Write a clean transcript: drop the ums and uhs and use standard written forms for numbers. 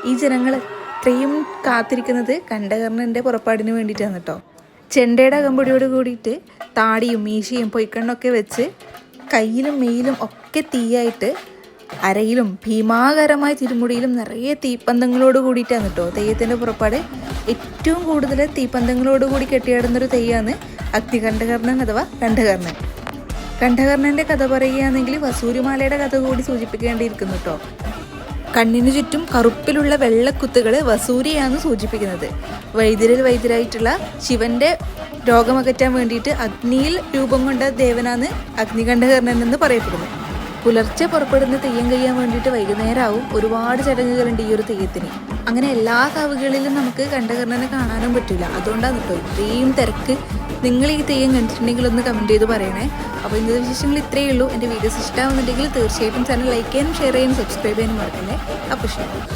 ഈ ജനങ്ങൾ ഇത്രയും കാത്തിരിക്കുന്നത് കണ്ഠകർണൻ്റെ പുറപ്പാടിന് വേണ്ടിയിട്ടാണ് കേട്ടോ. ചെണ്ടയുടെ അകമ്പടിയോട് കൂടിയിട്ട് താടിയും മീശയും പൊയ്ക്കണ്ണൊക്കെ വെച്ച് കയ്യിലും മെയിലും ഒക്കെ തീയായിട്ട് അരയിലും ഭീമാകരമായ തിരുമുടിയിലും നിറയെ തീപ്പന്തങ്ങളോട് കൂടിയിട്ടാണ് കേട്ടോ തെയ്യത്തിൻ്റെ പുറപ്പാട്. ഏറ്റവും കൂടുതൽ തീപ്പന്തങ്ങളോട് കൂടി കെട്ടിയാടുന്നൊരു തെയ്യമാണ് അഗ്നികണ്ഠകർണൻ അഥവാ കണ്ഠകർണൻ. കണ്ഠകർണൻ്റെ കഥ പറയുകയാണെങ്കിൽ വസൂരിമാലയുടെ കഥ കൂടി സൂചിപ്പിക്കേണ്ടിയിരിക്കുന്നു കേട്ടോ. കണ്ണിനു ചുറ്റും കറുപ്പിലുള്ള വെള്ളക്കുത്തുകൾ വസൂരിയാണ് സൂചിപ്പിക്കുന്നത്. വൈദ്യരായിട്ടുള്ള ശിവന്റെ രോഗമകറ്റാൻ വേണ്ടിയിട്ട് അഗ്നിയിൽ രൂപം കൊണ്ട ദേവനാണ് അഗ്നികണ്ഠകർണൻ എന്ന് പറയപ്പെടുന്നു. പുലർച്ചെ പുറപ്പെടുന്ന തെയ്യം കഴിയാൻ വേണ്ടിയിട്ട് വൈകുന്നേരമാവും. ഒരുപാട് ചടങ്ങുകളുണ്ട് ഈ ഒരു തെയ്യത്തിന്. അങ്ങനെ എല്ലാ കാവുകളിലും നമുക്ക് കണ്ഠകർണനെ കാണാനും പറ്റില്ല. അതുകൊണ്ടാണ് കേട്ടോ ഇത്രയും തിരക്ക്. നിങ്ങൾ ഈ തെയ്യം കണ്ടിട്ടുണ്ടെങ്കിൽ ഒന്ന് കമൻറ്റ് ചെയ്ത് പറയണേ. അപ്പോൾ ഇന്നത്തെ വിശേഷങ്ങൾ ഇത്രയേ ഉള്ളൂ. എൻ്റെ വീഡിയോസ് ഇഷ്ടമാവുന്നുണ്ടെങ്കിൽ തീർച്ചയായിട്ടും ചാനൽ ലൈക്ക് ചെയ്യാനും ഷെയർ ചെയ്യാനും സബ്സ്ക്രൈബ് ചെയ്യാനും മറക്കല്ലേ. അപ്പോൾ ശരി.